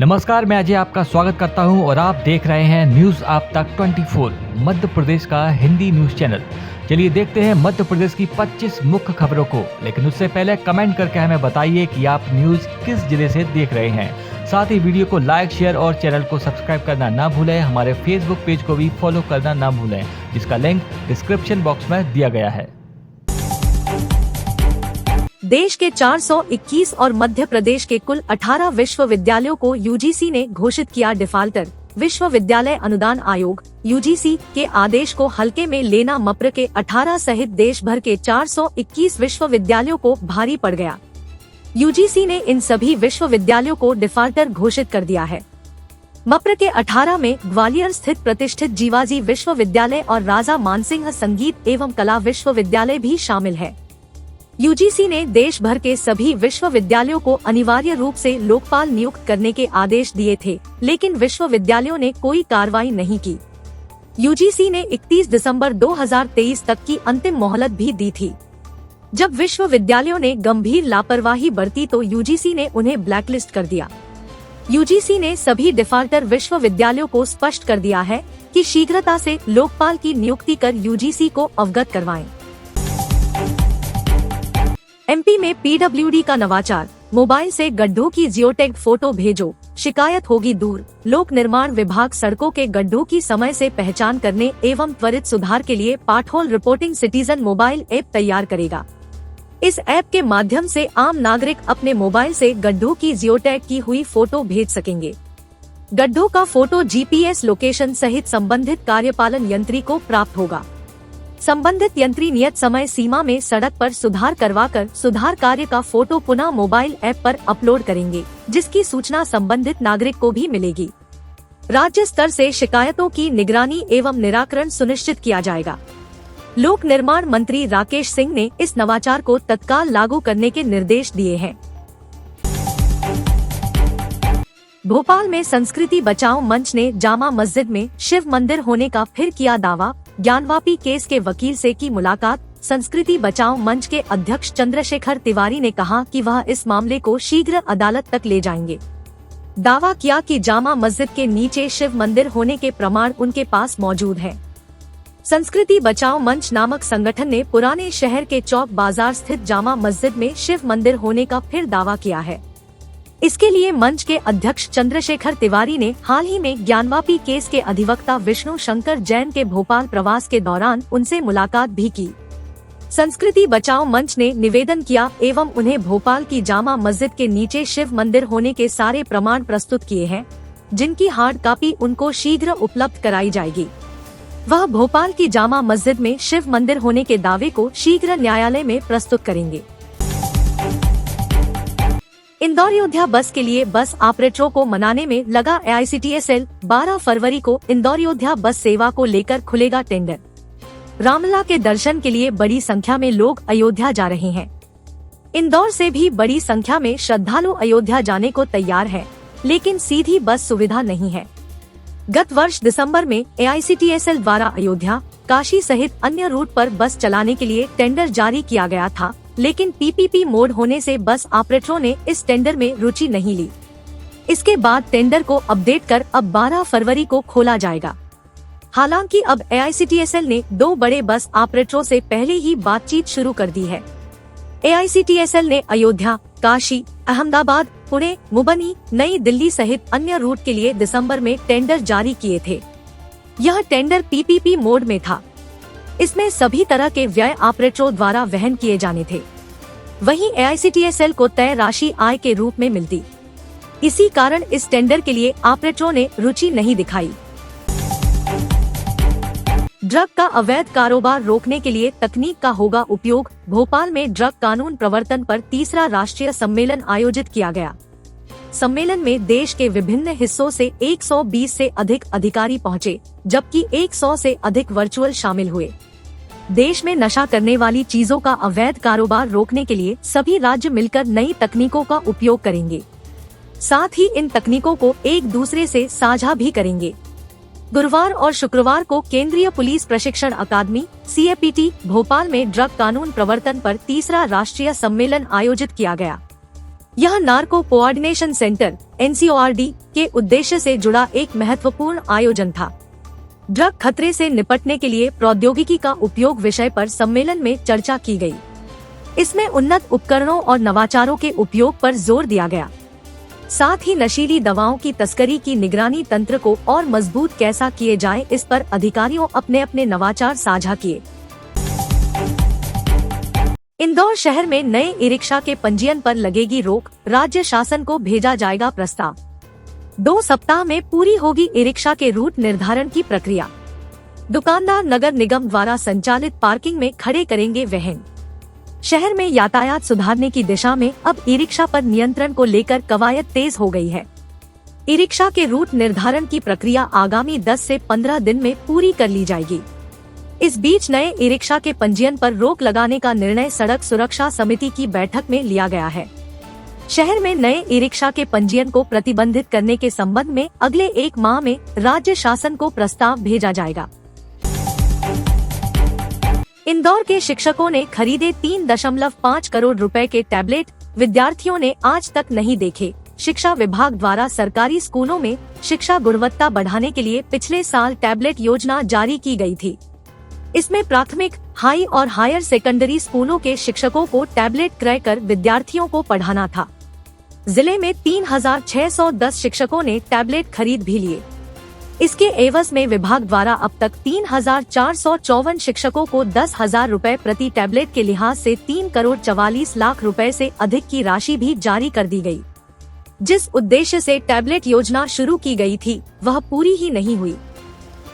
नमस्कार, मैं अजय आपका स्वागत करता हूं और आप देख रहे हैं न्यूज़ आप तक 24 मध्य प्रदेश का हिंदी न्यूज़ चैनल। चलिए देखते हैं मध्य प्रदेश की 25 मुख्य खबरों को, लेकिन उससे पहले कमेंट करके हमें बताइए कि आप न्यूज़ किस जिले से देख रहे हैं। साथ ही वीडियो को लाइक, शेयर और चैनल को सब्सक्राइब करना ना भूलें। हमारे फेसबुक पेज को भी फॉलो करना ना भूलें, जिसका लिंक डिस्क्रिप्शन बॉक्स में दिया गया है। देश के 421 और मध्य प्रदेश के कुल 18 विश्वविद्यालयों को यूजीसी ने घोषित किया डिफाल्टर। विश्वविद्यालय अनुदान आयोग यूजीसी के आदेश को हल्के में लेना मप्र के 18 सहित देश भर के 421 विश्वविद्यालयों को भारी पड़ गया। यूजीसी ने इन सभी विश्वविद्यालयों को डिफाल्टर घोषित कर दिया है। मप्र के 18 में ग्वालियर स्थित प्रतिष्ठित जीवाजी विश्वविद्यालय और राजा मानसिंह संगीत एवं कला विश्वविद्यालय भी शामिल है। यूजीसी ने देश भर के सभी विश्वविद्यालयों को अनिवार्य रूप से लोकपाल नियुक्त करने के आदेश दिए थे, लेकिन विश्वविद्यालयों ने कोई कार्रवाई नहीं की। यूजीसी ने 31 दिसंबर 2023 तक की अंतिम मोहलत भी दी थी। जब विश्वविद्यालयों ने गंभीर लापरवाही बरती तो यूजीसी ने उन्हें ब्लैकलिस्ट कर दिया। यूजीसी ने सभी डिफाल्टर विश्वविद्यालयों को स्पष्ट कर दिया है कि शीघ्रता से लोकपाल की नियुक्ति कर यूजीसी को अवगत करवाएं। एमपी में पीडब्ल्यूडी का नवाचार, मोबाइल से गड्ढों की जियोटैग फोटो भेजो, शिकायत होगी दूर। लोक निर्माण विभाग सड़कों के गड्ढों की समय से पहचान करने एवं त्वरित सुधार के लिए पाथहोल रिपोर्टिंग सिटीजन मोबाइल ऐप तैयार करेगा। इस ऐप के माध्यम से आम नागरिक अपने मोबाइल से गड्ढों की जियोटैग की हुई फोटो भेज सकेंगे। गड्ढों का फोटो जीपीएस लोकेशन सहित संबंधित कार्यपालन यंत्री को प्राप्त होगा। संबंधित यंत्री नियत समय सीमा में सड़क पर सुधार करवाकर सुधार कार्य का फोटो पुनः मोबाइल ऐप पर अपलोड करेंगे, जिसकी सूचना संबंधित नागरिक को भी मिलेगी। राज्य स्तर से शिकायतों की निगरानी एवं निराकरण सुनिश्चित किया जाएगा। लोक निर्माण मंत्री राकेश सिंह ने इस नवाचार को तत्काल लागू करने के निर्देश दिए हैं। भोपाल में संस्कृति बचाओ मंच ने जामा मस्जिद में शिव मंदिर होने का फिर किया दावा। ज्ञानवापी केस के वकील से की मुलाकात। संस्कृति बचाओ मंच के अध्यक्ष चंद्रशेखर तिवारी ने कहा कि वह इस मामले को शीघ्र अदालत तक ले जाएंगे। दावा किया कि जामा मस्जिद के नीचे शिव मंदिर होने के प्रमाण उनके पास मौजूद हैं। संस्कृति बचाओ मंच नामक संगठन ने पुराने शहर के चौक बाजार स्थित जामा मस्जिद में शिव मंदिर होने का फिर दावा किया है। इसके लिए मंच के अध्यक्ष चंद्रशेखर तिवारी ने हाल ही में ज्ञानवापी केस के अधिवक्ता विष्णु शंकर जैन के भोपाल प्रवास के दौरान उनसे मुलाकात भी की। संस्कृति बचाओ मंच ने निवेदन किया एवं उन्हें भोपाल की जामा मस्जिद के नीचे शिव मंदिर होने के सारे प्रमाण प्रस्तुत किए हैं, जिनकी हार्ड कॉपी उनको शीघ्र उपलब्ध कराई जाएगी। वह भोपाल की जामा मस्जिद में शिव मंदिर होने के दावे को शीघ्र न्यायालय में प्रस्तुत करेंगे। इंदौर अयोध्या बस के लिए बस ऑपरेटरों को मनाने में लगा एआईसीटीएसएल। 12 फरवरी को इंदौर अयोध्या बस सेवा को लेकर खुलेगा टेंडर। रामलला के दर्शन के लिए बड़ी संख्या में लोग अयोध्या जा रहे हैं। इंदौर से भी बड़ी संख्या में श्रद्धालु अयोध्या जाने को तैयार हैं, लेकिन सीधी बस सुविधा नहीं है। गत वर्ष दिसंबर में एआईसीटीएसएल द्वारा अयोध्या, काशी सहित अन्य रूट पर बस चलाने के लिए टेंडर जारी किया गया था, लेकिन पीपीपी मोड होने से बस ऑपरेटरों ने इस टेंडर में रुचि नहीं ली। इसके बाद टेंडर को अपडेट कर अब 12 फरवरी को खोला जाएगा। हालांकि अब एआईसीटीएसएल ने 2 बड़े बस ऑपरेटरों से पहले ही बातचीत शुरू कर दी है। एआईसीटीएसएल ने अयोध्या, काशी, अहमदाबाद, पुणे, मुंबई, नई दिल्ली सहित अन्य रूट के लिए दिसंबर में टेंडर जारी किए थे। यह टेंडर पीपीपी मोड में था। इसमें सभी तरह के व्यय ऑपरेटरों द्वारा वहन किए जाने थे। वहीं एआईसीटीएसएल को तय राशि आय के रूप में मिलती। इसी कारण इस टेंडर के लिए ऑपरेटरों ने रुचि नहीं दिखाई। ड्रग का अवैध कारोबार रोकने के लिए तकनीक का होगा उपयोग। भोपाल में ड्रग कानून प्रवर्तन पर तीसरा राष्ट्रीय सम्मेलन आयोजित किया गया। सम्मेलन में देश के विभिन्न हिस्सों से 120 से अधिक अधिकारी पहुंचे, जबकि 100 से अधिक वर्चुअल शामिल हुए। देश में नशा करने वाली चीजों का अवैध कारोबार रोकने के लिए सभी राज्य मिलकर नई तकनीकों का उपयोग करेंगे। साथ ही इन तकनीकों को एक दूसरे से साझा भी करेंगे। गुरुवार और शुक्रवार को केंद्रीय पुलिस प्रशिक्षण अकादमी CAPT भोपाल में ड्रग कानून प्रवर्तन पर तीसरा राष्ट्रीय सम्मेलन आयोजित किया गया। यह नार्को कोऑर्डिनेशन सेंटर NCORD के उद्देश्य से जुड़ा एक महत्वपूर्ण आयोजन था। ड्रग खतरे से निपटने के लिए प्रौद्योगिकी का उपयोग विषय पर सम्मेलन में चर्चा की गई। इसमें उन्नत उपकरणों और नवाचारों के उपयोग पर जोर दिया गया। साथ ही नशीली दवाओं की तस्करी की निगरानी तंत्र को और मजबूत कैसा किए जाए, इस पर अधिकारियों अपने अपने नवाचार साझा किए। इंदौर शहर में नए ई रिक्शा के पंजीयन पर लगेगी रोक, राज्य शासन को भेजा जाएगा प्रस्ताव। 2 सप्ताह में पूरी होगी ई रिक्शा के रूट निर्धारण की प्रक्रिया। दुकानदार नगर निगम द्वारा संचालित पार्किंग में खड़े करेंगे वाहन। शहर में यातायात सुधारने की दिशा में अब ई रिक्शा पर नियंत्रण को लेकर कवायद तेज हो गई है। ई रिक्शा के रूट निर्धारण की प्रक्रिया आगामी 10 से 15 दिन में पूरी कर ली जाएगी। इस बीच नए ई रिक्शा के पंजीयन पर रोक लगाने का निर्णय सड़क सुरक्षा समिति की बैठक में लिया गया है। शहर में नए ई रिक्शा के पंजीयन को प्रतिबंधित करने के संबंध में अगले 1 माह में राज्य शासन को प्रस्ताव भेजा जाएगा। इंदौर के शिक्षकों ने खरीदे 3.5 करोड़ रुपए के टैबलेट, विद्यार्थियों ने आज तक नहीं देखे। शिक्षा विभाग द्वारा सरकारी स्कूलों में शिक्षा गुणवत्ता बढ़ाने के लिए पिछले साल टैबलेट योजना जारी की गई थी। इसमें प्राथमिक, हाई और हायर सेकेंडरी स्कूलों के शिक्षकों को टैबलेट क्रय कर विद्यार्थियों को पढ़ाना था। जिले में 3610 शिक्षकों ने टैबलेट खरीद भी लिए। इसके एवज में विभाग द्वारा अब तक 3454 शिक्षकों को 10,000 रुपए प्रति टैबलेट के लिहाज से 3 करोड़ 44 लाख रुपए से अधिक की राशि भी जारी कर दी गई। जिस उद्देश्य से टैबलेट योजना शुरू की गई थी वह पूरी ही नहीं हुई।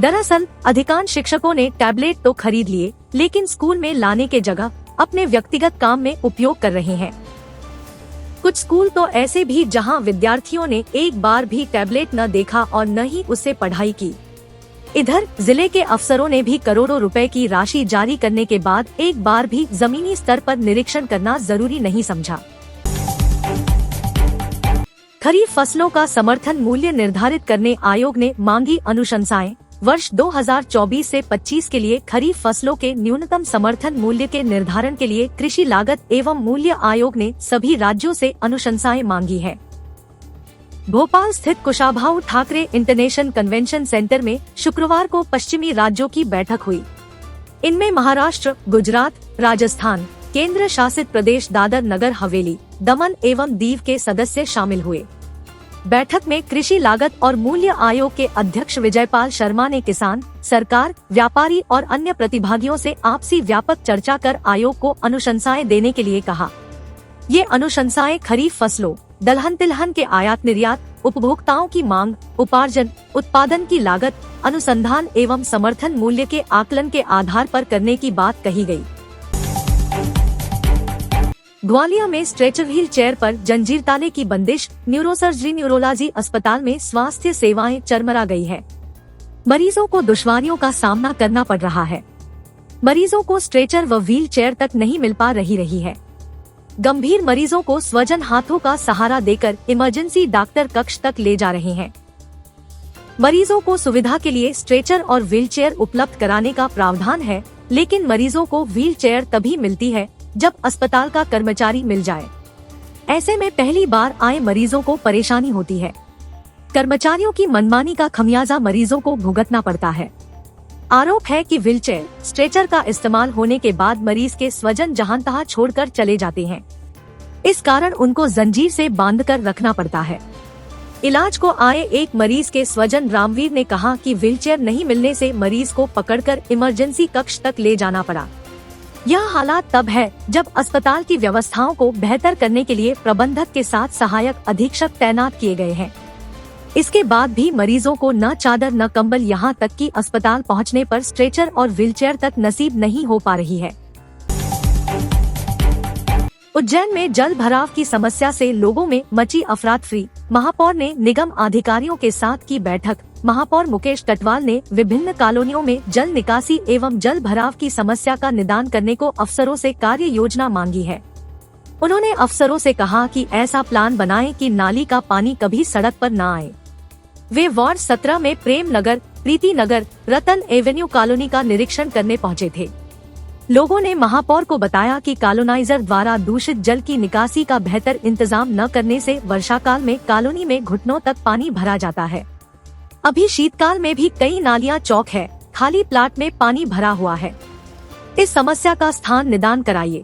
दरअसल अधिकांश शिक्षकों ने टैबलेट तो खरीद लिए, लेकिन स्कूल में लाने के जगह अपने व्यक्तिगत काम में उपयोग कर रहे हैं। कुछ स्कूल तो ऐसे भी जहां विद्यार्थियों ने एक बार भी टैबलेट न देखा और न ही उससे पढ़ाई की। इधर जिले के अफसरों ने भी करोड़ों रुपए की राशि जारी करने के बाद एक बार भी जमीनी स्तर पर निरीक्षण करना जरूरी नहीं समझा। खरीफ फसलों का समर्थन मूल्य निर्धारित करने आयोग ने मांगी अनुशंसाएं। वर्ष 2024 से 25 के लिए खरीफ फसलों के न्यूनतम समर्थन मूल्य के निर्धारण के लिए कृषि लागत एवं मूल्य आयोग ने सभी राज्यों से अनुशंसाएं मांगी है। भोपाल स्थित Kushabhau Thackeray international convention centre में शुक्रवार को पश्चिमी राज्यों की बैठक हुई। इनमें महाराष्ट्र, गुजरात, राजस्थान, केंद्र शासित प्रदेश दादर नगर हवेली, दमन एवं दीव के सदस्य शामिल हुए। बैठक में कृषि लागत और मूल्य आयोग के अध्यक्ष विजयपाल शर्मा ने किसान, सरकार, व्यापारी और अन्य प्रतिभागियों से आपसी व्यापक चर्चा कर आयोग को अनुशंसाएं देने के लिए कहा। ये अनुशंसाएं खरीफ फसलों, दलहन तिलहन के आयात निर्यात, उपभोक्ताओं की मांग, उपार्जन, उत्पादन की लागत, अनुसंधान एवं समर्थन मूल्य के आकलन के आधार पर करने की बात कही गई। ग्वालियर में स्ट्रेचर व्हील चेयर पर जंजीर ताले की बंदिश, न्यूरोसर्जरी न्यूरोलॉजी अस्पताल में स्वास्थ्य सेवाएं चरमरा गई है। मरीजों को दुश्वारियों का सामना करना पड़ रहा है। मरीजों को स्ट्रेचर व व्हील चेयर तक नहीं मिल पा रही है। गंभीर मरीजों को स्वजन हाथों का सहारा देकर इमरजेंसी डॉक्टर कक्ष तक ले जा रहे हैं। मरीजों को सुविधा के लिए स्ट्रेचर और व्हील चेयर उपलब्ध कराने का प्रावधान है, लेकिन मरीजों को व्हील चेयर तभी मिलती है जब अस्पताल का कर्मचारी मिल जाए। ऐसे में पहली बार आए मरीजों को परेशानी होती है। कर्मचारियों की मनमानी का खमियाजा मरीजों को भुगतना पड़ता है। आरोप है कि व्हीलचेयर, स्ट्रेचर का इस्तेमाल होने के बाद मरीज के स्वजन जहां-तहां छोड़कर चले जाते हैं। इस कारण उनको जंजीर से बांधकर रखना पड़ता है। इलाज को आए एक मरीज के स्वजन रामवीर ने कहा कि व्हीलचेयर नहीं मिलने से मरीज को पकड़कर इमरजेंसी कक्ष तक ले जाना पड़ा। यह हालात तब है जब अस्पताल की व्यवस्थाओं को बेहतर करने के लिए प्रबंधक के साथ सहायक अधीक्षक तैनात किए गए हैं। इसके बाद भी मरीजों को न चादर न कंबल, यहां तक कि अस्पताल पहुंचने पर स्ट्रेचर और व्हीलचेयर तक नसीब नहीं हो पा रही है। उज्जैन में जल भराव की समस्या से लोगों में मची अफरा-तफरी। महापौर ने निगम अधिकारियों के साथ की बैठक। महापौर मुकेश कटवाल ने विभिन्न कॉलोनियों में जल निकासी एवं जल भराव की समस्या का निदान करने को अफसरों से कार्य योजना मांगी है। उन्होंने अफसरों से कहा कि ऐसा प्लान बनाएं कि नाली का पानी कभी सड़क पर न आए। वे वार्ड 17 में प्रेम नगर, प्रीति नगर, रतन एवेन्यू कॉलोनी का निरीक्षण करने पहुंचे थे। लोगों ने महापौर को बताया कि कॉलोनाइजर द्वारा दूषित जल की निकासी का बेहतर इंतजाम न करने से वर्षाकाल में कॉलोनी में घुटनों तक पानी भरा जाता है। अभी शीतकाल में भी कई नालियां चौक है, खाली प्लाट में पानी भरा हुआ है। इस समस्या का स्थान निदान कराइए।